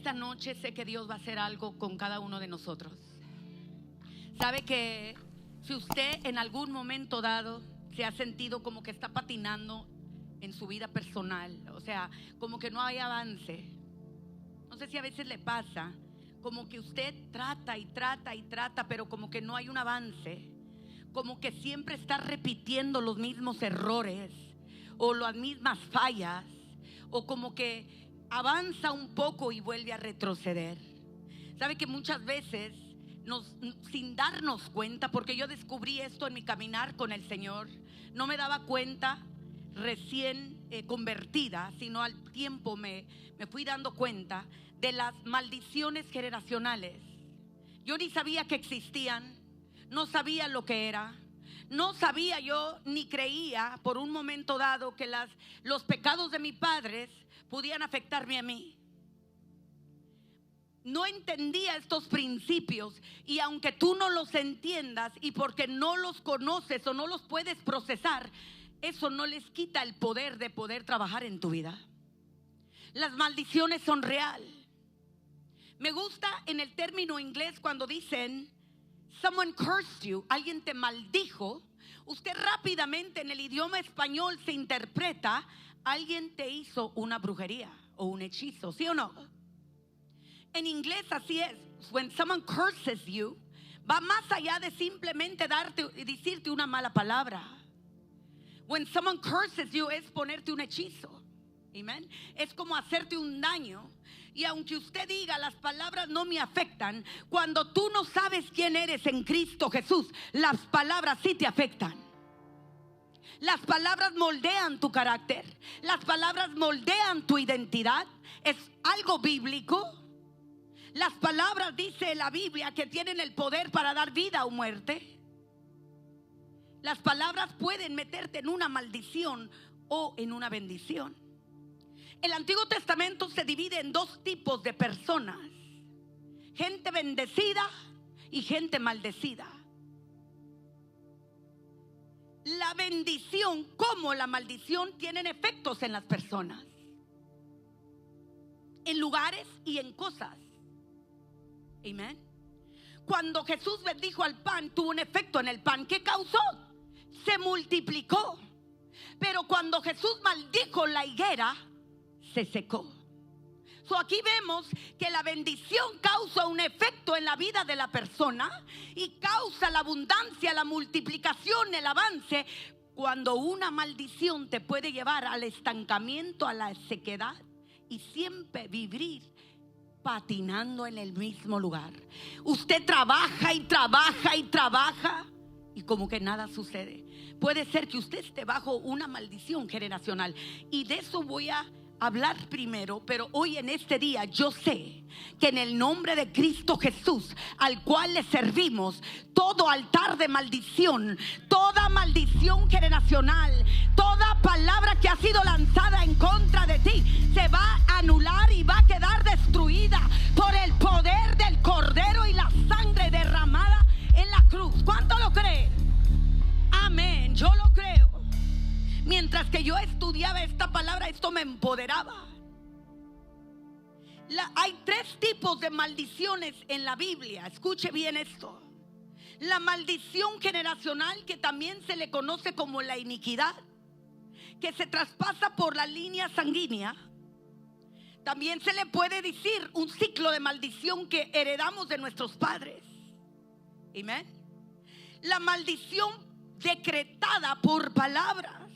esta noche sé que Dios va a hacer algo con cada uno de nosotros. Sabe que si usted en algún momento dado se ha sentido como que está patinando en su vida personal, o sea, como que no hay avance, no sé si a veces le pasa, como que usted trata y trata y trata, pero como que no hay un avance, como que siempre está repitiendo los mismos errores o las mismas fallas, o como que avanza un poco y vuelve a retroceder. Sabe que muchas veces sin darnos cuenta, porque yo descubrí esto en mi caminar con el Señor, no me daba cuenta recién convertida, sino al tiempo me fui dando cuenta de las maldiciones generacionales. Yo ni sabía que existían, no sabía lo que era, no sabía yo ni creía por un momento dado que los pecados de mis padres podían afectarme a mí. No entendía estos principios, y aunque tú no los entiendas y porque no los conoces o no los puedes procesar, eso no les quita el poder de poder trabajar en tu vida. Las maldiciones son real. Me gusta en el término inglés cuando dicen someone cursed you, alguien te maldijo. Usted rápidamente en el idioma español se interpreta, alguien te hizo una brujería o un hechizo, ¿sí o no? En inglés así es. When someone curses you, va más allá de simplemente decirte una mala palabra. When someone curses you es ponerte un hechizo. Amen. Es como hacerte un daño. Y aunque usted diga las palabras no me afectan, cuando tú no sabes quién eres en Cristo Jesús, las palabras sí te afectan. Las palabras moldean tu carácter. Las palabras moldean tu identidad. Es algo bíblico. Las palabras, dice la Biblia, que tienen el poder para dar vida o muerte. Las palabras pueden meterte en una maldición o en una bendición. El Antiguo Testamento se divide en dos tipos de personas: gente bendecida y gente maldecida. La bendición como la maldición tienen efectos en las personas, en lugares y en cosas. Amén. Cuando Jesús bendijo al pan, tuvo un efecto en el pan. ¿Qué causó? Se multiplicó. Pero cuando Jesús maldijo la higuera, se secó. Aquí vemos que la bendición causa un efecto en la vida de la persona y causa la abundancia, la multiplicación, el avance. Cuando una maldición te puede llevar al estancamiento, a la sequedad y siempre vivir patinando en el mismo lugar. Usted trabaja y trabaja y trabaja y como que nada sucede. Puede ser que usted esté bajo una maldición generacional, y de eso voy a hablar primero. Pero hoy en este día yo sé que en el nombre de Cristo Jesús, al cual le servimos, todo altar de maldición, toda maldición generacional, toda palabra que ha sido lanzada en contra de ti, se va a anular y va a quedar destruida por el poder del Cordero y la sangre derramada en la cruz. ¿Cuánto lo cree? Amén, yo lo creo. Mientras que yo estudiaba esta palabra, esto me empoderaba. Hay tres tipos de maldiciones en la Biblia. Escuche bien esto. La maldición generacional, que también se le conoce como la iniquidad, que se traspasa por la línea sanguínea. También se le puede decir un ciclo de maldición que heredamos de nuestros padres. Amén. La maldición decretada por palabras.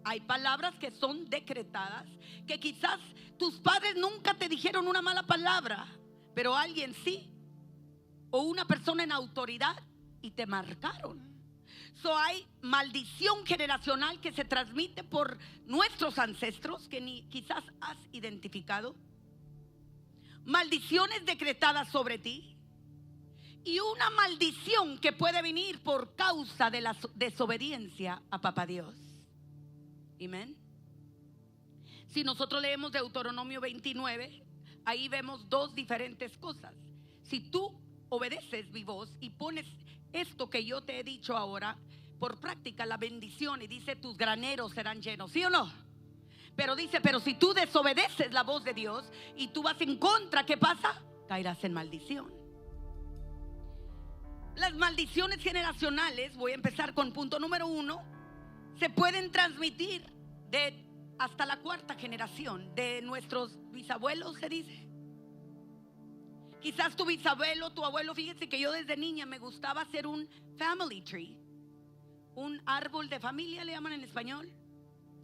Hay palabras que son decretadas, que quizás tus padres nunca te dijeron una mala palabra, pero alguien sí, o una persona en autoridad, y te marcaron. Hay maldición generacional que se transmite por nuestros ancestros que ni quizás has identificado. Maldiciones decretadas sobre ti. Y una maldición que puede venir por causa de la desobediencia a Papá Dios. Amén. Si nosotros leemos Deuteronomio 29, ahí vemos dos diferentes cosas. Si tú obedeces mi voz y pones esto que yo te he dicho ahora por práctica, la bendición, y dice tus graneros serán llenos, ¿sí o no? Pero dice, pero si tú desobedeces la voz de Dios y tú vas en contra, ¿qué pasa? Caerás en maldición. Las maldiciones generacionales, voy a empezar con punto número 1, se pueden transmitir de hasta la 4ª generación de nuestros bisabuelos, se dice. Quizás tu bisabuelo, tu abuelo. Fíjense que yo desde niña me gustaba hacer un family tree, un árbol de familia, le llaman en español,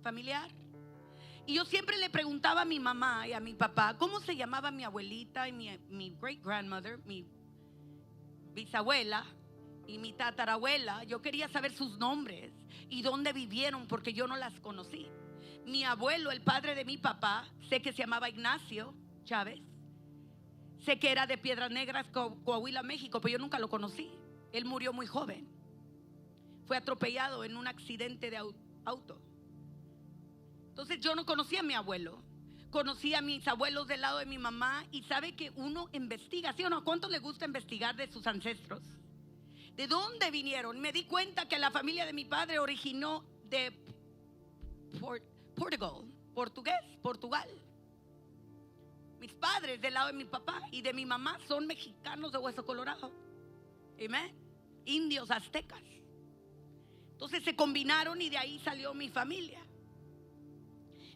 familiar. Y yo siempre le preguntaba a mi mamá y a mi papá cómo se llamaba mi abuelita y mi great grandmother, mi bisabuela y mi tatarabuela. Yo quería saber sus nombres y dónde vivieron, porque yo no las conocí. Mi abuelo, el padre de mi papá, sé que se llamaba Ignacio Chávez. Sé que era de Piedras Negras, Coahuila, México, pero yo nunca lo conocí. Él murió muy joven. Fue atropellado en un accidente de auto. Entonces yo no conocía a mi abuelo. Conocí a mis abuelos del lado de mi mamá. Y sabe que uno investiga, ¿sí o no? ¿A cuántos les gusta investigar de sus ancestros? ¿De dónde vinieron? Me di cuenta que la familia de mi padre originó de Portugal. Mis padres del lado de mi papá y de mi mamá son mexicanos de hueso colorado. Amén. Indios, aztecas. Entonces se combinaron y de ahí salió mi familia.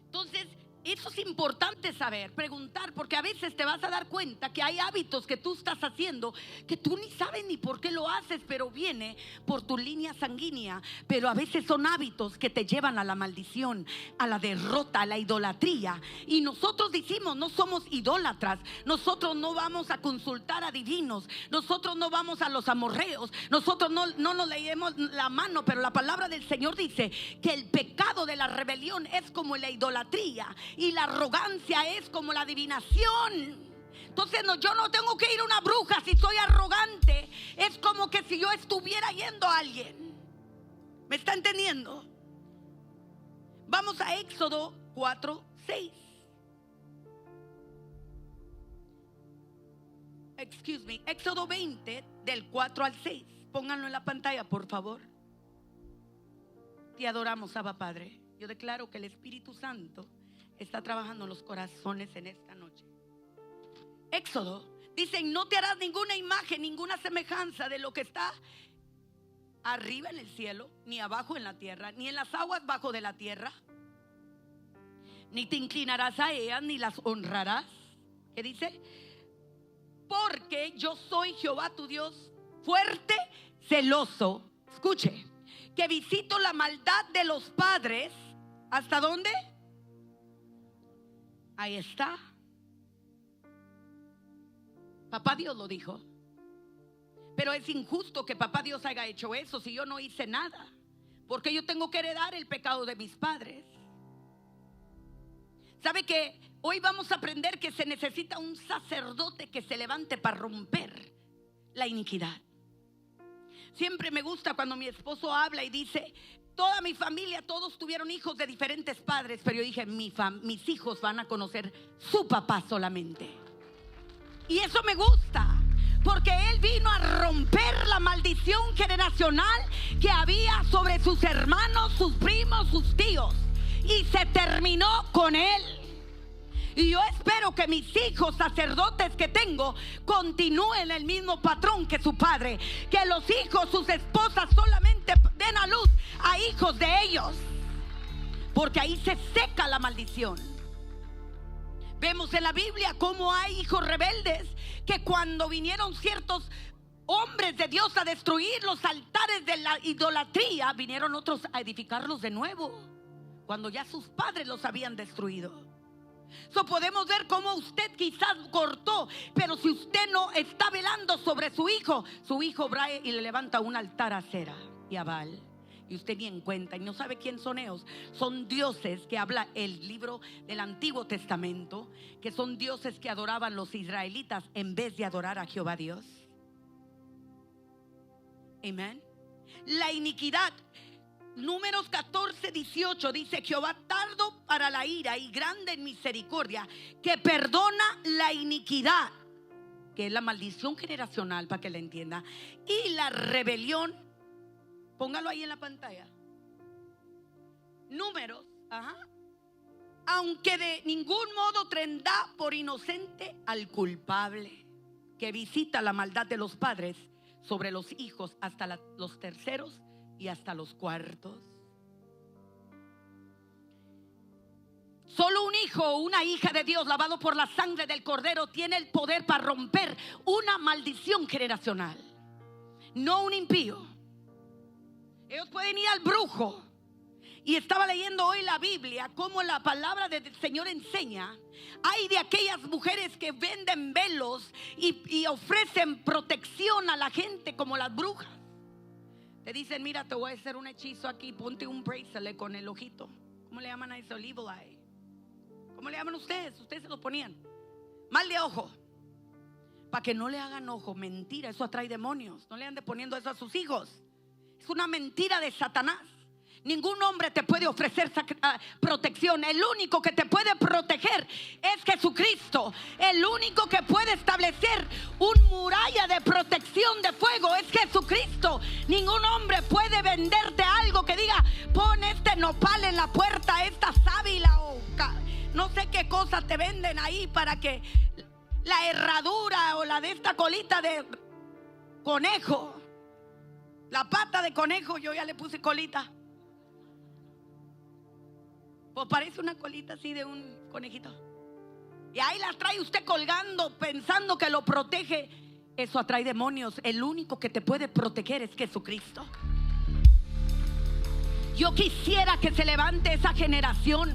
Entonces eso es importante saber, preguntar, porque a veces te vas a dar cuenta que hay hábitos que tú estás haciendo que tú ni sabes ni por qué lo haces, pero viene por tu línea sanguínea. Pero a veces son hábitos que te llevan a la maldición, a la derrota, a la idolatría. Y nosotros decimos, no somos idólatras. Nosotros no vamos a consultar a divinos. Nosotros no vamos a los amorreos. Nosotros no nos leemos la mano. Pero la palabra del Señor dice que el pecado de la rebelión es como la idolatría, y la arrogancia es como la adivinación. Entonces yo no tengo que ir a una bruja si soy arrogante. Es como que si yo estuviera yendo a alguien. ¿Me está entendiendo? Vamos a Éxodo 4:6. Éxodo 20 del 4 al 6. Pónganlo en la pantalla, por favor. Te adoramos, Abba Padre. Yo declaro que el Espíritu Santo está trabajando en los corazones en esta noche. Éxodo dice: no te harás ninguna imagen, ninguna semejanza de lo que está arriba en el cielo, ni abajo en la tierra, ni en las aguas bajo de la tierra. Ni te inclinarás a ellas, ni las honrarás. ¿Qué dice? Porque yo soy Jehová tu Dios, fuerte, celoso. Escuche, que visito la maldad de los padres. ¿Hasta dónde? Ahí está. Papá Dios lo dijo. Pero es injusto que papá Dios haya hecho eso si yo no hice nada. Porque yo tengo que heredar el pecado de mis padres. ¿Sabe que hoy vamos a aprender que se necesita un sacerdote que se levante para romper la iniquidad? Siempre me gusta cuando mi esposo habla y dice: toda mi familia, todos tuvieron hijos de diferentes padres. Pero yo dije: mis hijos van a conocer su papá solamente. Y eso me gusta, porque él vino a romper la maldición generacional que había sobre sus hermanos, sus primos, sus tíos. Y se terminó con él. Y yo espero que mis hijos sacerdotes que tengo continúen el mismo patrón que su padre. Que los hijos, sus esposas solamente den a luz a hijos de ellos. Porque ahí se seca la maldición. Vemos en la Biblia cómo hay hijos rebeldes que cuando vinieron ciertos hombres de Dios a destruir los altares de la idolatría, vinieron otros a edificarlos de nuevo, cuando ya sus padres los habían destruido. Podemos ver cómo usted quizás cortó, pero si usted no está velando sobre su hijo brae y le levanta un altar a Acera y a Baal, y usted ni en cuenta y no sabe quién son ellos. Son dioses que habla el libro del Antiguo Testamento, que son dioses que adoraban los israelitas en vez de adorar a Jehová Dios. Amén. La iniquidad. Números 14:18 dice: Jehová tardo para la ira y grande en misericordia, que perdona la iniquidad, que es la maldición generacional, para que la entienda, y la rebelión. Póngalo ahí en la pantalla. Números aunque de ningún modo tendrá por inocente al culpable, que visita la maldad de los padres sobre los hijos hasta los terceros y hasta los cuartos. Solo un hijo o una hija de Dios lavado por la sangre del Cordero tiene el poder para romper una maldición generacional, no un impío. Ellos pueden ir al brujo. Y estaba leyendo hoy la Biblia, como la palabra del Señor enseña. Hay de aquellas mujeres que venden velos y ofrecen protección a la gente, como las brujas. Te dicen: mira, te voy a hacer un hechizo aquí, ponte un bracelet con el ojito. ¿Cómo le llaman a eso? El evil eye. ¿Cómo le llaman ustedes? Ustedes se lo ponían. Mal de ojo. Para que no le hagan ojo. Mentira, eso atrae demonios. No le ande poniendo eso a sus hijos. Es una mentira de Satanás. Ningún hombre te puede ofrecer protección. El único que te puede proteger es Jesucristo. El único que puede establecer una muralla de protección de fuego es Jesucristo. Ningún hombre puede venderte algo que diga: pon este nopal en la puerta, esta sábila o no sé qué cosa te venden ahí para que la herradura o la de esta colita de conejo, la pata de conejo, yo ya le puse colita. Pues parece una colita así de un conejito. Y ahí la trae usted colgando pensando que lo protege. Eso atrae demonios. El único que te puede proteger es Jesucristo. Yo quisiera que se levante esa generación,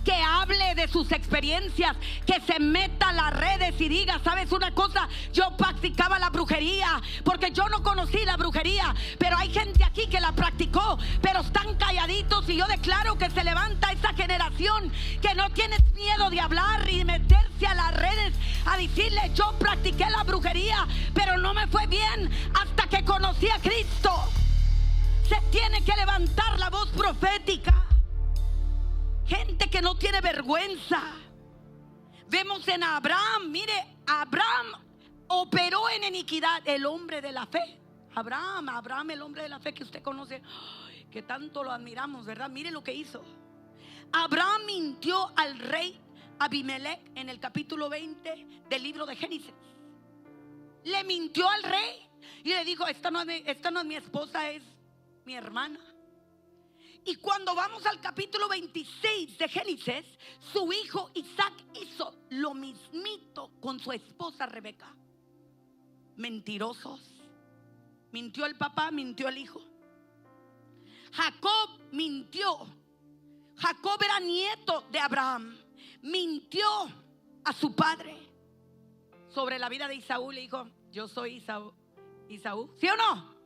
que hable de sus experiencias, que se meta a las redes y diga: ¿sabes una cosa? Yo practicaba la brujería, porque yo no conocí la brujería, pero hay gente aquí que la practicó, pero están calladitos. Y yo declaro que se levanta esa generación que no tiene miedo de hablar y meterse a las redes a decirle: yo practiqué la brujería, pero no me fue bien hasta que conocí a Cristo. Se tiene que levantar la voz profética. Gente que no tiene vergüenza. Vemos en Abraham, mire, Abraham operó en iniquidad. El hombre de la fe, Abraham, el hombre de la fe que usted conoce, que tanto lo admiramos, ¿verdad? Mire lo que hizo. Abraham mintió al rey Abimelech en el capítulo 20 del libro de Génesis. Le mintió al rey y le dijo: esta no es mi esposa, es mi hermana. Y cuando vamos al capítulo 26 de Génesis, su hijo Isaac hizo lo mismito con su esposa Rebeca. Mentirosos. Mintió el papá, mintió el hijo. Jacob mintió. Jacob era nieto de Abraham. Mintió a su padre sobre la vida de Isaú. Le dijo: yo soy Isaú. ¿Sí o no?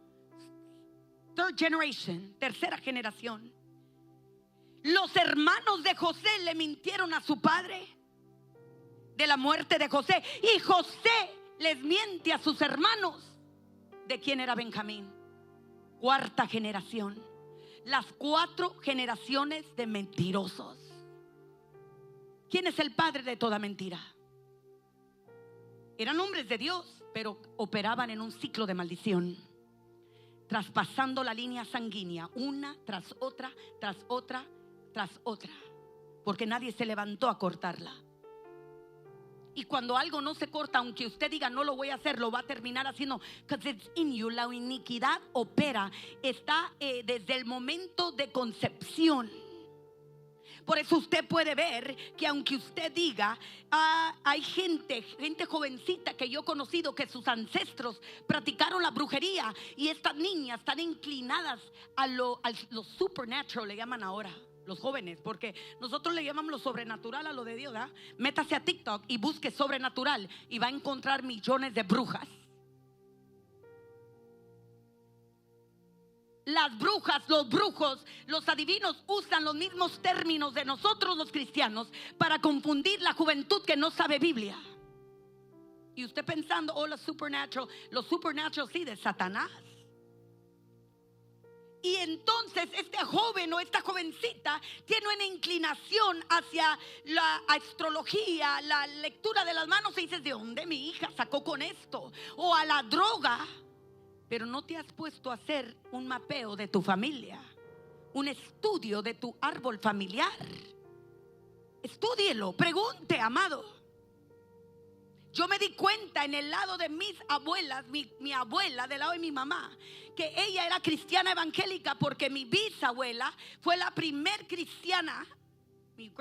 Third generation, tercera generación. Los hermanos de José le mintieron a su padre de la muerte de José, y José les miente a sus hermanos de quién era Benjamín. Cuarta generación. Las 4 generaciones de mentirosos. ¿Quién es el padre de toda mentira? Eran hombres de Dios, pero operaban en un ciclo de maldición, traspasando la línea sanguínea, una tras otra, tras otra, tras otra, porque nadie se levantó a cortarla. Y cuando algo no se corta, aunque usted diga: no lo voy a hacer, lo va a terminar haciendo, because it's in you. La iniquidad opera, está desde el momento de concepción. Por eso usted puede ver que aunque usted diga, hay gente jovencita que yo he conocido que sus ancestros practicaron la brujería, y estas niñas están inclinadas a lo supernatural, le llaman ahora los jóvenes, porque nosotros le llamamos lo sobrenatural a lo de Dios, ¿verdad? Métase a TikTok y busque sobrenatural y va a encontrar millones de brujas. Las brujas, los brujos, los adivinos usan los mismos términos de nosotros los cristianos para confundir la juventud que no sabe Biblia. Y usted pensando: oh, los supernatural sí, de Satanás. Y entonces este joven o esta jovencita tiene una inclinación hacia la astrología, la lectura de las manos, y dices: ¿de dónde mi hija sacó con esto? O a la droga. Pero no te has puesto a hacer un mapeo de tu familia, un estudio de tu árbol familiar. Estúdielo, pregunte, amado. Yo me di cuenta en el lado de mis abuelas, mi abuela del lado de mi mamá, que ella era cristiana evangélica porque mi bisabuela fue la primer cristiana, mi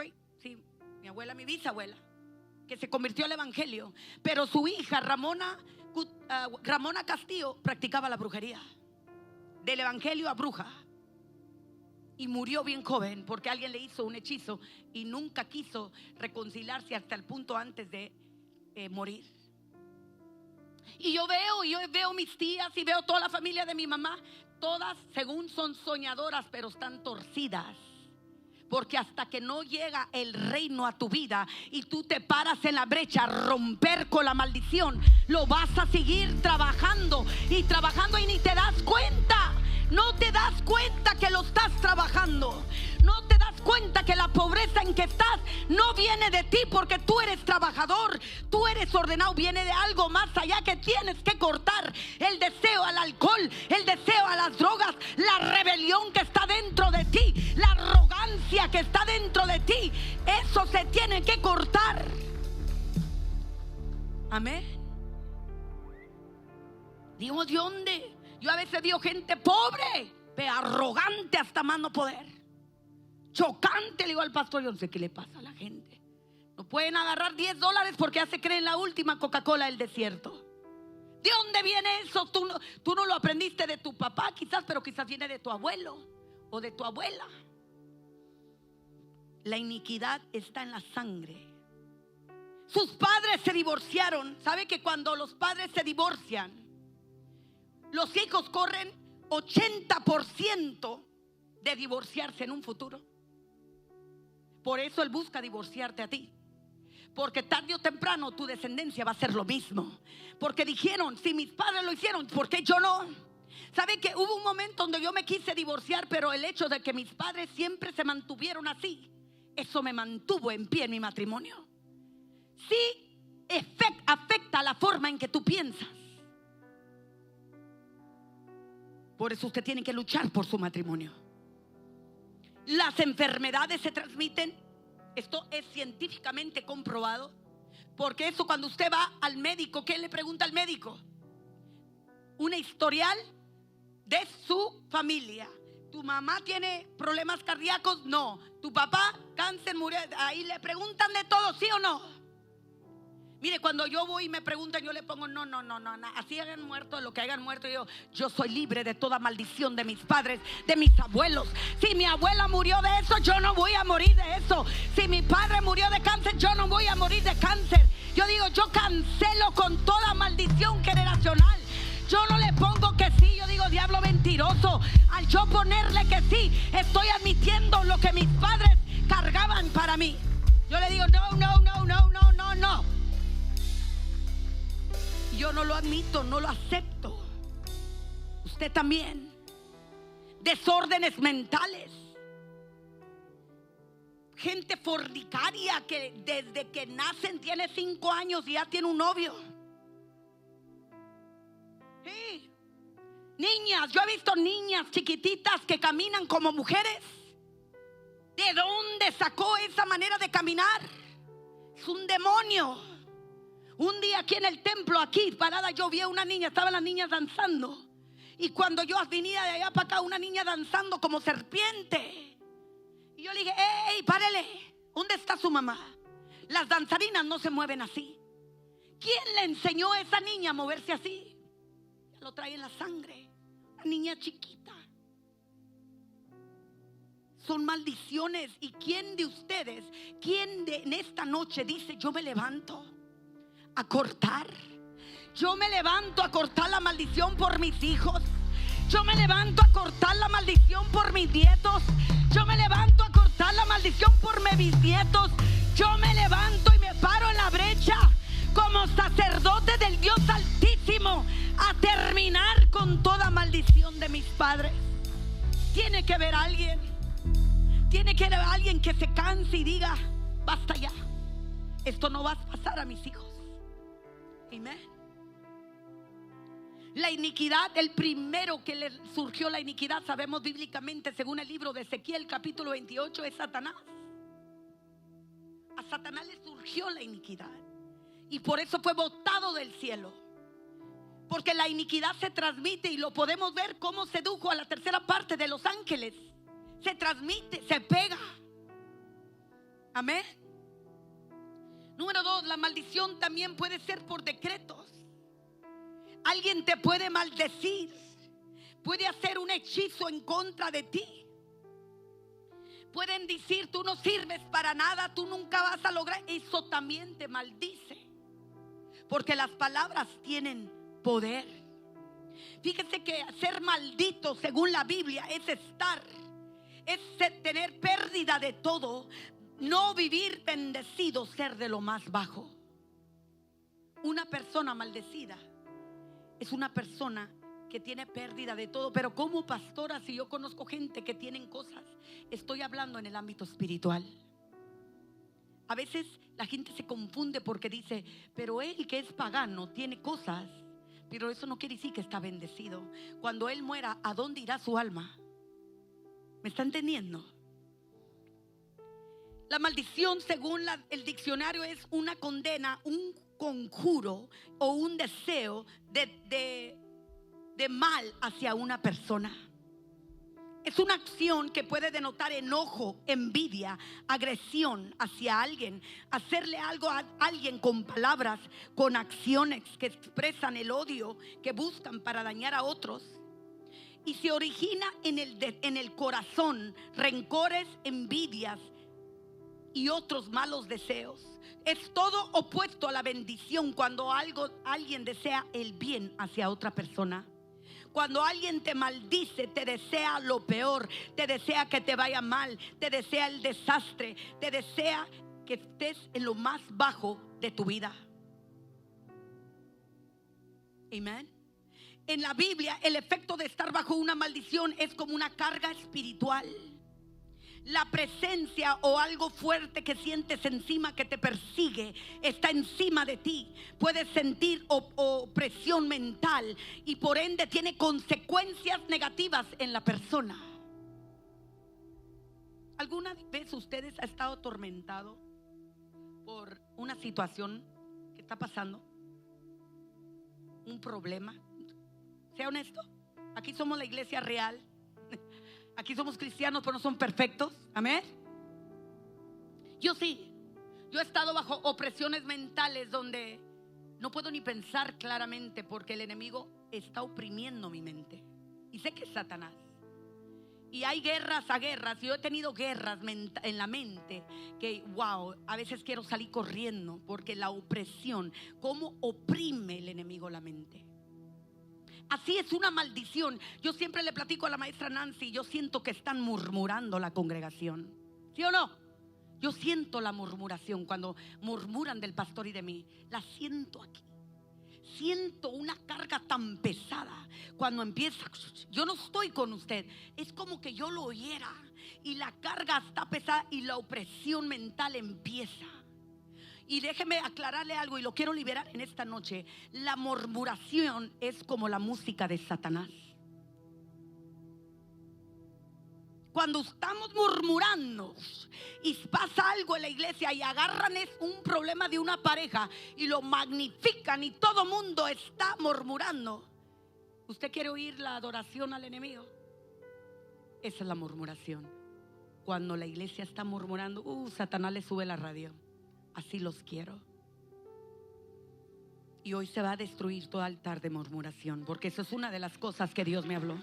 abuela, mi bisabuela, que se convirtió al evangelio. Pero su hija Ramona Castillo practicaba la brujería, del evangelio a bruja, y murió bien joven porque alguien le hizo un hechizo y nunca quiso reconciliarse hasta el punto antes de morir. Y yo veo mis tías y veo toda la familia de mi mamá, todas según son soñadoras, pero están torcidas. Porque hasta que no llega el reino a tu vida y tú te paras en la brecha a romper con la maldición, lo vas a seguir trabajando y ni te das cuenta. No te das cuenta que lo estás trabajando. No te das cuenta que la pobreza en que estás no viene de ti, porque tú eres trabajador, tú eres ordenado. Viene de algo más allá que tienes que cortar. El deseo al alcohol, el deseo a las drogas, la rebelión que está dentro de ti, la arrogancia que está dentro de ti. Eso se tiene que cortar. Amén. Dios, ¿de dónde? Yo a veces veo gente pobre, pero arrogante hasta más no poder. Chocante, le digo al pastor, yo no sé qué le pasa a la gente. No pueden agarrar $10 porque ya se creen la última Coca-Cola del desierto. ¿De dónde viene eso? Tú no lo aprendiste de tu papá quizás, pero quizás viene de tu abuelo o de tu abuela. La iniquidad está en la sangre. Sus padres se divorciaron. ¿Sabe que cuando los padres se divorcian, los hijos corren 80% de divorciarse en un futuro? Por eso él busca divorciarte a ti, porque tarde o temprano tu descendencia va a ser lo mismo. Porque dijeron, si mis padres lo hicieron, ¿por qué yo no? ¿Sabe que hubo un momento donde yo me quise divorciar, pero el hecho de que mis padres siempre se mantuvieron así, eso me mantuvo en pie en mi matrimonio? Sí, afecta la forma en que tú piensas. Por eso usted tiene que luchar por su matrimonio. Las enfermedades se transmiten. Esto es científicamente comprobado. Porque eso, cuando usted va al médico, ¿qué le pregunta al médico? Un historial de su familia. ¿Tu mamá tiene problemas cardíacos? No. ¿Tu papá cáncer, murió? Ahí le preguntan de todo, ¿sí o no? Mire, cuando yo voy y me preguntan, yo le pongo no, así hayan muerto, lo que hayan muerto, yo soy libre de toda maldición de mis padres, de mis abuelos. Si mi abuela murió de eso, yo no voy a morir de eso. Si mi padre murió de cáncer, yo no voy a morir de cáncer. Yo digo, yo cancelo con toda maldición generacional. Yo no le pongo que sí, yo digo, diablo mentiroso. Al yo ponerle que sí, estoy admitiendo lo que mis padres cargaban para mí. Yo le digo, no. Yo no lo admito, no lo acepto. Usted también. Desórdenes mentales. Gente fornicaria que desde que nacen tiene 5 años y ya tiene un novio. Sí. Niñas, yo he visto niñas chiquititas que caminan como mujeres. ¿De dónde sacó esa manera de caminar? Es un demonio. Un día aquí en el templo, aquí parada, yo vi a una niña, estaban las niñas danzando. Y cuando yo venía de allá para acá, una niña danzando como serpiente. Y yo le dije, ¡ey, párele! ¿Dónde está su mamá? Las danzarinas no se mueven así. ¿Quién le enseñó a esa niña a moverse así? Ya lo trae en la sangre. Una niña chiquita. Son maldiciones. ¿Y quién de ustedes, en esta noche dice, yo me levanto a cortar? Yo me levanto a cortar la maldición por mis hijos. Yo me levanto a cortar la maldición por mis nietos. Yo me levanto a cortar la maldición por mis bisnietos. Yo me levanto y me paro en la brecha como sacerdote del Dios Altísimo a terminar con toda maldición de mis padres. Tiene que haber alguien. Tiene que haber alguien que se canse y diga, basta ya. Esto no va a pasar a mis hijos. Amén. La iniquidad, el primero que le surgió la iniquidad, sabemos bíblicamente, según el libro de Ezequiel capítulo 28, es Satanás. Satanás le surgió la iniquidad y por eso fue botado del cielo. Porque la iniquidad se transmite y lo podemos ver cómo sedujo a la tercera parte de los ángeles. Se transmite, se pega. Amén. Número 2, la maldición también puede ser por decretos. Alguien te puede maldecir, puede hacer un hechizo en contra de ti. Pueden decir: tú no sirves para nada, tú nunca vas a lograr. Eso también te maldice, porque las palabras tienen poder. Fíjese que ser maldito, según la Biblia, es tener pérdida de todo. No vivir bendecido, ser de lo más bajo. Una persona maldecida es una persona que tiene pérdida de todo. Pero como pastora, si yo conozco gente que tienen cosas, estoy hablando en el ámbito espiritual. A veces la gente se confunde porque dice: pero él que es pagano tiene cosas, pero eso no quiere decir que está bendecido. Cuando él muera, ¿a dónde irá su alma? ¿Me está entendiendo? La maldición, según el diccionario, es una condena, un conjuro o un deseo de mal hacia una persona. Es una acción que puede denotar enojo, envidia, agresión hacia alguien, hacerle algo a alguien con palabras, con acciones que expresan el odio que buscan para dañar a otros. Y se origina en el corazón, rencores, envidias y otros malos deseos. Es todo opuesto a la bendición cuando alguien desea el bien hacia otra persona. Cuando alguien te maldice, te desea lo peor, te desea que te vaya mal, te desea el desastre, te desea que estés en lo más bajo de tu vida. Amén. En la Biblia, el efecto de estar bajo una maldición es como una carga espiritual. La presencia o algo fuerte que sientes encima, que te persigue, está encima de ti. Puedes sentir opresión mental y por ende tiene consecuencias negativas en la persona. ¿Alguna vez ustedes han estado atormentados por una situación que está pasando? Un problema. Sea honesto. Aquí somos la iglesia real. Aquí somos cristianos, pero no son perfectos. Amén. Yo sí. Yo he estado bajo opresiones mentales donde no puedo ni pensar claramente porque el enemigo está oprimiendo mi mente. Y sé que es Satanás. Y hay guerras a guerras. Yo he tenido guerras en la mente que, wow, a veces quiero salir corriendo porque la opresión, cómo oprime el enemigo la mente. Así es una maldición. Yo siempre le platico a la maestra Nancy: yo siento que están murmurando la congregación. ¿Sí o no? Yo siento la murmuración cuando murmuran del pastor y de mí. La siento aquí. Siento una carga tan pesada cuando empieza. Yo no estoy con usted, es como que yo lo oyera. Y la carga está pesada y la opresión mental empieza. Y déjeme aclararle algo y lo quiero liberar en esta noche. La murmuración es como la música de Satanás. Cuando estamos murmurando y pasa algo en la iglesia y agarran un problema de una pareja y lo magnifican y todo mundo está murmurando, ¿usted quiere oír la adoración al enemigo? Esa es la murmuración. Cuando la iglesia está murmurando, Satanás le sube la radio. Así los quiero. Y hoy se va a destruir todo altar de murmuración, porque eso es una de las cosas que Dios me habló.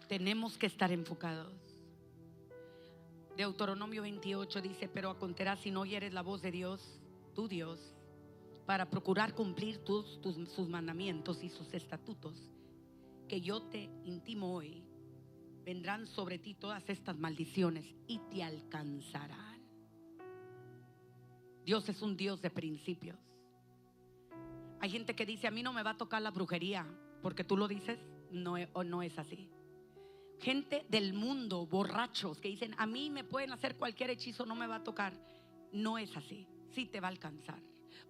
Tenemos que estar enfocados. Deuteronomio 28 dice: pero acontecerá si no oyeres la voz de Dios, tu Dios, para procurar cumplir sus mandamientos y sus estatutos, que yo te intimo hoy, vendrán sobre ti todas estas maldiciones y te alcanzarán. Dios es un Dios de principios. Hay gente que dice: a mí no me va a tocar la brujería, porque tú lo dices. No es así. Gente del mundo, borrachos, que dicen: a mí me pueden hacer cualquier hechizo, no me va a tocar. No es así. Sí te va a alcanzar.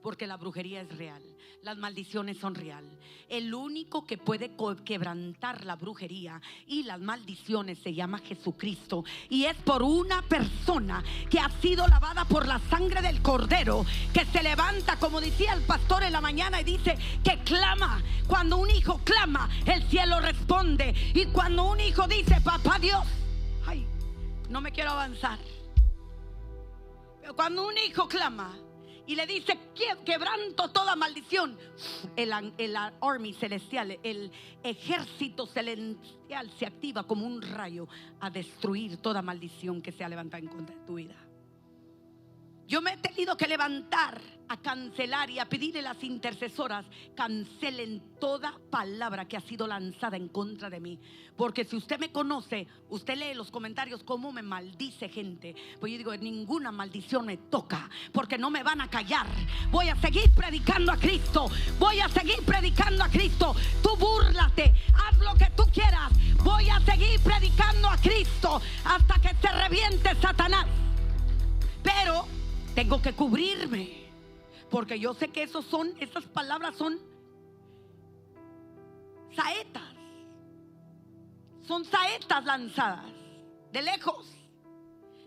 porque la brujería es real, las maldiciones son real. El único que puede quebrantar la brujería y las maldiciones se llama Jesucristo, y es por una persona que ha sido lavada por la sangre del Cordero, que se levanta, como decía el pastor en la mañana, y dice que clama. Cuando un hijo clama, el cielo responde. Y cuando un hijo dice: papá Dios, ay, no me quiero avanzar, pero cuando un hijo clama y le dice: quebranto toda maldición, el army celestial, el ejército celestial se activa como un rayo a destruir toda maldición que se ha levantado en contra de tu vida. Yo me he tenido que levantar a cancelar y a pedirle a las intercesoras: cancelen toda palabra que ha sido lanzada en contra de mí. Porque si usted me conoce, usted lee los comentarios cómo me maldice gente. Pues yo digo: ninguna maldición me toca, porque no me van a callar. Voy a seguir predicando a Cristo. Voy a seguir predicando a Cristo. Tú búrlate, haz lo que tú quieras. Voy a seguir predicando a Cristo hasta que se reviente Satanás. Pero tengo que cubrirme, porque yo sé que esas palabras son saetas. Son saetas lanzadas de lejos.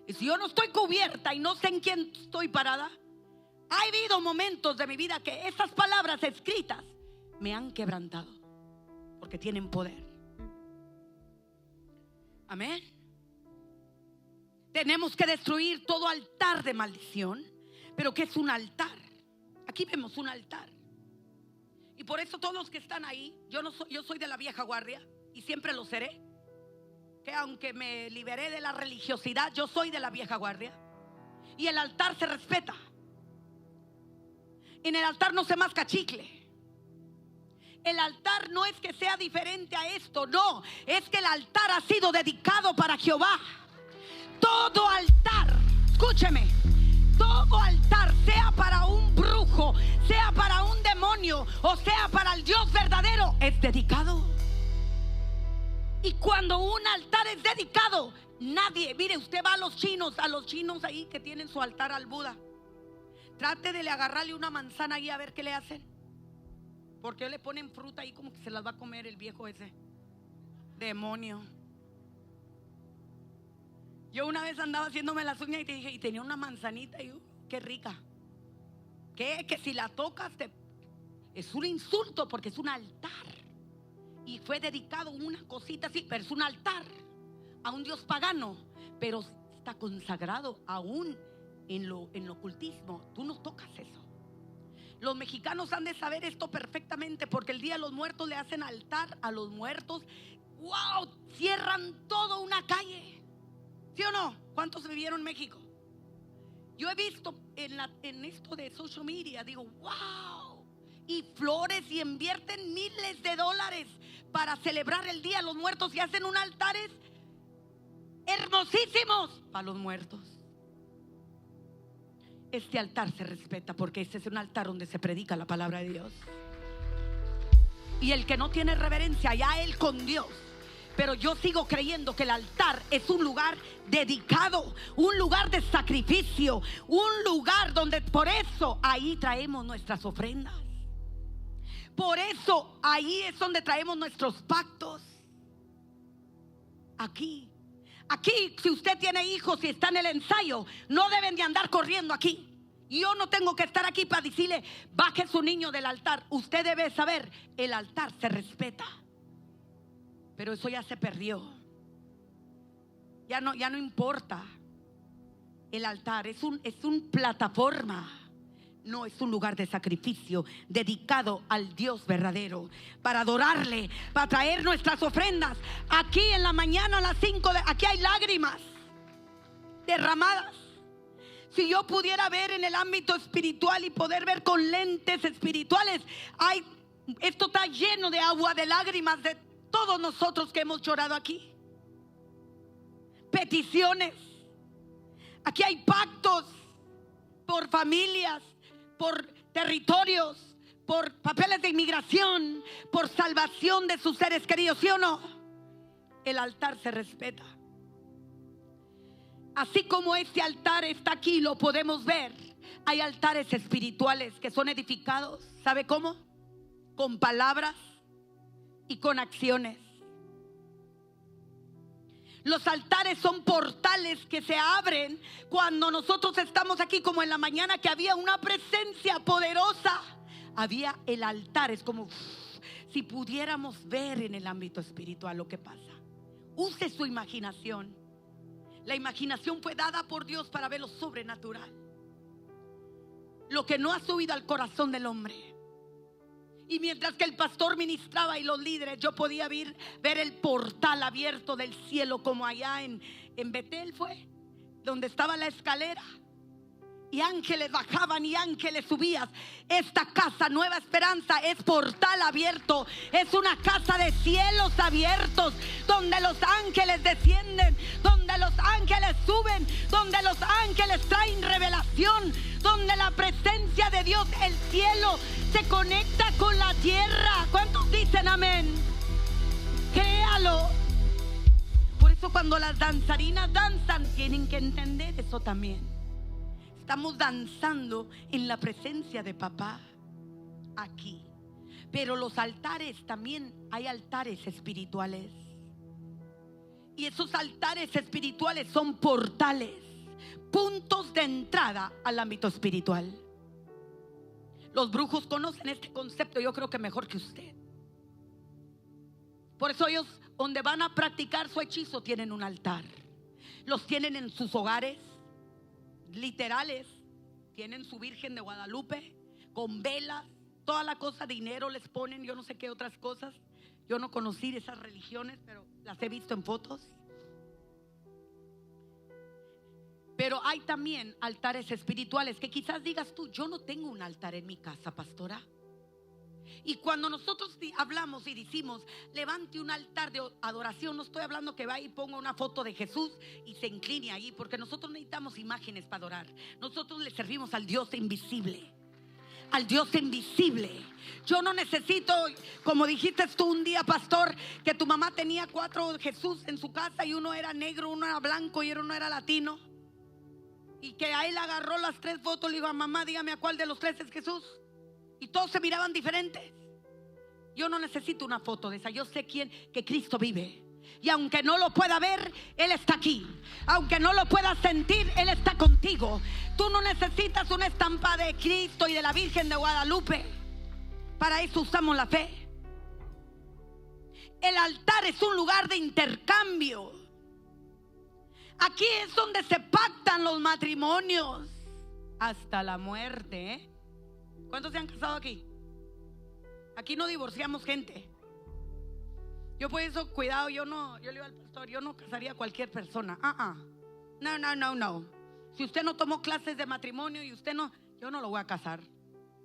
Y si yo no estoy cubierta y no sé en quién estoy parada, ha habido momentos de mi vida que esas palabras escritas me han quebrantado, porque tienen poder. Amén. Tenemos que destruir todo altar de maldición. Pero ¿qué es un altar? Aquí vemos un altar. Y por eso todos los que están ahí, yo soy de la vieja guardia y siempre lo seré. Que aunque me liberé de la religiosidad, yo soy de la vieja guardia. Y el altar se respeta. En el altar no se masca chicle. El altar no es que sea diferente a esto, no. Es que el altar ha sido dedicado para Jehová. Todo altar, escúcheme, todo altar, sea para un brujo, sea para un demonio o sea para el Dios verdadero, es dedicado. Y cuando un altar es dedicado, nadie, mire, usted va a los chinos ahí que tienen su altar al Buda, trate de agarrarle una manzana ahí a ver qué le hacen, porque le ponen fruta ahí como que se las va a comer el viejo ese demonio. Yo una vez andaba haciéndome las uñas y tenía una manzanita y qué rica. Que si la tocas es un insulto, porque es un altar. Y fue dedicado una cosita así, pero es un altar a un dios pagano, pero está consagrado aún en lo ocultismo. Tú no tocas eso. Los mexicanos han de saber esto perfectamente, porque el día de los muertos le hacen altar a los muertos. ¡Wow! Cierran toda una calle. ¿Sí o no? ¿Cuántos vivieron en México? Yo he visto en esto de social media, digo, wow, y flores, y invierten miles de dólares para celebrar el Día de los Muertos, y hacen un altares hermosísimos para los muertos. Este altar se respeta, porque este es un altar donde se predica la palabra de Dios. Y el que no tiene reverencia, ya él con Dios. Pero yo sigo creyendo que el altar es un lugar dedicado, un lugar de sacrificio, un lugar donde, por eso ahí traemos nuestras ofrendas. Por eso ahí es donde traemos nuestros pactos. Aquí, si usted tiene hijos y está en el ensayo, no deben de andar corriendo aquí. Y yo no tengo que estar aquí para decirle: baje su niño del altar. Usted debe saber, el altar se respeta. Pero eso ya se perdió. Ya no importa. El altar es un plataforma. No es un lugar de sacrificio dedicado al Dios verdadero, para adorarle, para traer nuestras ofrendas. Aquí en la mañana a las 5, aquí hay lágrimas derramadas. Si yo pudiera ver en el ámbito espiritual y poder ver con lentes espirituales, esto está lleno de agua, de lágrimas de todos nosotros que hemos llorado aquí. Peticiones. Aquí hay pactos por familias, por territorios, por papeles de inmigración, por salvación de sus seres queridos, ¿sí o no? El altar se respeta. Así como este altar está aquí, lo podemos ver. Hay altares espirituales que son edificados, ¿sabe cómo? Con palabras y con acciones. Los altares son portales que se abren cuando nosotros estamos aquí, como en la mañana que había una presencia poderosa. Había el altar, es como si pudiéramos ver en el ámbito espiritual lo que pasa. Use su imaginación. La imaginación fue dada por Dios para ver lo sobrenatural, lo que no ha subido al corazón del hombre. Y mientras que el pastor ministraba y los líderes, yo podía ver el portal abierto del cielo, como allá en Betel fue, donde estaba la escalera. Y ángeles bajaban y ángeles subían. Esta casa, Nueva Esperanza, es portal abierto. Es una casa de cielos abiertos, donde los ángeles descienden, donde los ángeles suben, donde los ángeles traen revelación, donde la presencia de Dios, el cielo, se conecta con la tierra. ¿Cuántos dicen amén? Créalo. Por eso cuando las danzarinas danzan, tienen que entender eso también. Estamos danzando en la presencia de papá aquí. Pero los altares, también hay altares espirituales. Y esos altares espirituales son portales, puntos de entrada al ámbito espiritual. Los brujos conocen este concepto, yo creo que mejor que usted. Por eso ellos, donde van a practicar su hechizo, tienen un altar. Los tienen en sus hogares, literales. Tienen su Virgen de Guadalupe con velas, toda la cosa, dinero les ponen, yo no sé qué otras cosas. Yo no conocí esas religiones, pero las he visto en fotos. Pero hay también altares espirituales que quizás digas tú: yo no tengo un altar en mi casa, pastora. Y cuando nosotros hablamos y decimos levante un altar de adoración, no estoy hablando que vaya y ponga una foto de Jesús y se incline ahí, porque nosotros necesitamos imágenes para adorar. Nosotros le servimos al Dios invisible, al Dios invisible. Yo no necesito, como dijiste tú un día, pastor, que tu mamá tenía 4 Jesús en su casa y uno era negro, uno era blanco y uno era latino, y que a él agarró las 3 fotos. Le digo a mamá: dígame a cuál de los 3 es Jesús. Y todos se miraban diferentes. Yo no necesito una foto de esa. Yo sé que Cristo vive. Y aunque no lo pueda ver, Él está aquí. Aunque no lo puedas sentir, Él está contigo. Tú no necesitas una estampa de Cristo y de la Virgen de Guadalupe. Para eso usamos la fe. El altar es un lugar de intercambio. Aquí es donde se pactan los matrimonios hasta la muerte, ¿eh? ¿Cuántos se han casado aquí? Aquí no divorciamos gente. Yo por eso, cuidado, yo le digo al pastor, yo no casaría a cualquier persona. No. Si usted no tomó clases de matrimonio y yo no lo voy a casar.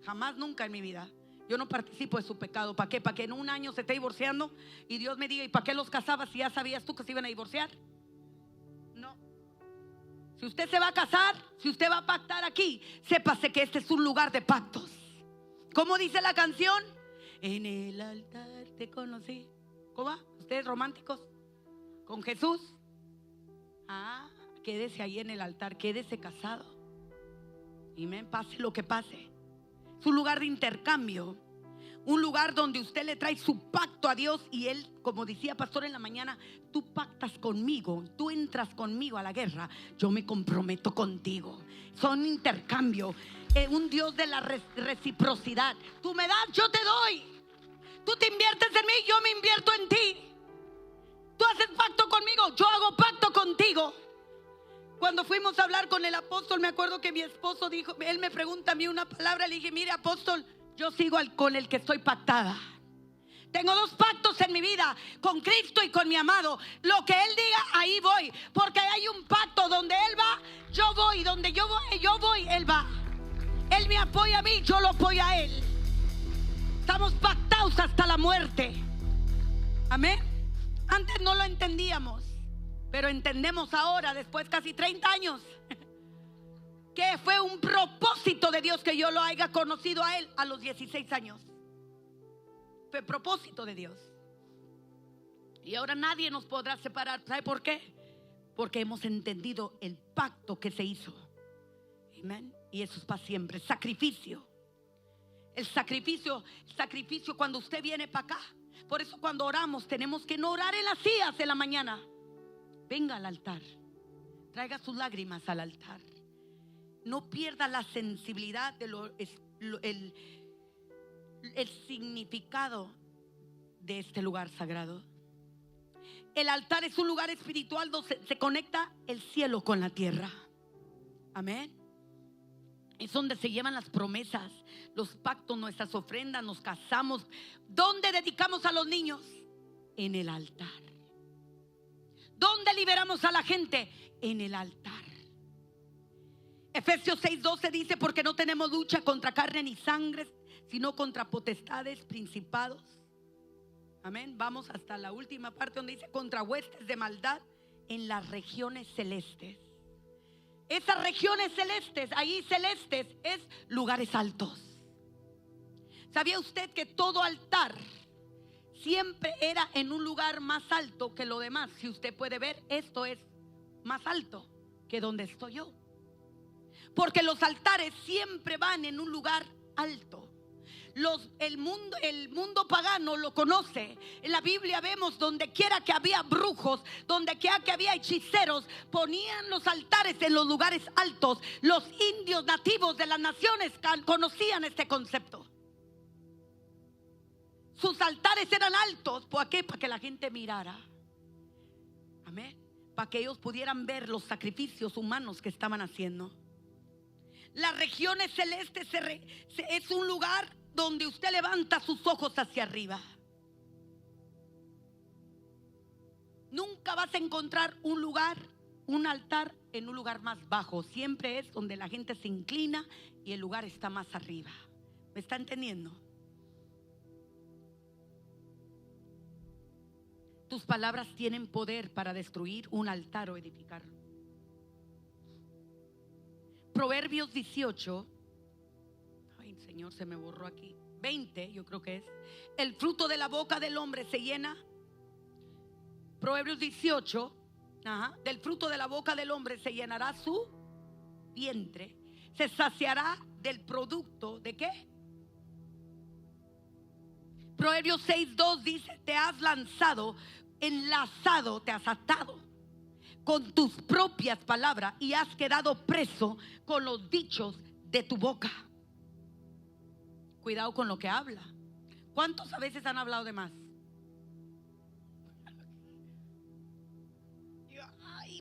Jamás, nunca en mi vida. Yo no participo de su pecado. ¿Para qué? ¿Para que en un año se esté divorciando y Dios me diga: ¿y para qué los casabas si ya sabías tú que se iban a divorciar? No. Si usted se va a casar, si usted va a pactar aquí, sépase que este es un lugar de pactos. ¿Cómo dice la canción? En el altar te conocí. ¿Cómo va? ¿Ustedes románticos? ¿Con Jesús? Quédese ahí en el altar, quédese casado. Y pase lo que pase. Es un lugar de intercambio. Un lugar donde usted le trae su pacto a Dios y Él, como decía pastor en la mañana, tú pactas conmigo, tú entras conmigo a la guerra, yo me comprometo contigo. Son intercambio, un Dios de la reciprocidad. Tú me das, yo te doy. Tú te inviertes en mí, yo me invierto en ti. Tú haces pacto conmigo, yo hago pacto contigo. Cuando fuimos a hablar con el apóstol, me acuerdo que mi esposo dijo, él me pregunta a mí una palabra, le dije: mire, apóstol, yo sigo con el que estoy pactada. Tengo 2 pactos en mi vida, con Cristo y con mi amado. Lo que Él diga, ahí voy. Porque hay un pacto donde Él va, yo voy. Donde yo voy, Él va. Él me apoya a mí, yo lo apoyo a Él. Estamos pactados hasta la muerte. Amén. Antes no lo entendíamos, pero entendemos ahora, después casi 30 años, que fue un propósito de Dios que yo lo haya conocido a Él a los 16 años. Fue propósito de Dios. Y ahora nadie nos podrá separar. ¿Sabe por qué? Porque hemos entendido el pacto que se hizo. Amén. Y eso es para siempre. Sacrificio. El sacrificio cuando usted viene para acá. Por eso cuando oramos tenemos que no orar en las sillas de la mañana. Venga al altar. Traiga sus lágrimas al altar. No pierda la sensibilidad de el significado de este lugar sagrado. El altar es un lugar espiritual donde se conecta el cielo con la tierra. Amén. Es donde se llevan las promesas, los pactos, nuestras ofrendas, nos casamos. ¿Dónde dedicamos a los niños? En el altar. ¿Dónde liberamos a la gente? En el altar. Efesios 6:12 dice: porque no tenemos lucha contra carne ni sangre, sino contra potestades, principados. Amén. Vamos hasta la última parte donde dice: contra huestes de maldad en las regiones celestes. Esas regiones celestes, ahí celestes, es lugares altos. ¿Sabía usted que todo altar siempre era en un lugar más alto que lo demás? Si usted puede ver, esto es más alto que donde estoy yo. Porque los altares siempre van en un lugar alto. El mundo pagano lo conoce. En la Biblia vemos donde quiera que había brujos, donde quiera que había hechiceros, ponían los altares en los lugares altos. Los indios nativos de las naciones conocían este concepto. Sus altares eran altos. ¿Por qué? Para que la gente mirara. Amén. Para que ellos pudieran ver los sacrificios humanos que estaban haciendo. Las regiones celestes es un lugar donde usted levanta sus ojos hacia arriba. Nunca vas a encontrar un altar en un lugar más bajo. Siempre es donde la gente se inclina y el lugar está más arriba. ¿Me está entendiendo? Tus palabras tienen poder para destruir un altar o edificarlo. Proverbios 18. Ay, Señor, se me borró aquí. 20, yo creo que es. El fruto de la boca del hombre se llena. Proverbios 18. Del fruto de la boca del hombre se llenará su vientre. Se saciará del producto ¿de qué? Proverbios 6:2 dice: te has lanzado, enlazado, te has atado con tus propias palabras y has quedado preso con los dichos de tu boca. Cuidado con lo que habla. ¿Cuántos a veces han hablado de más?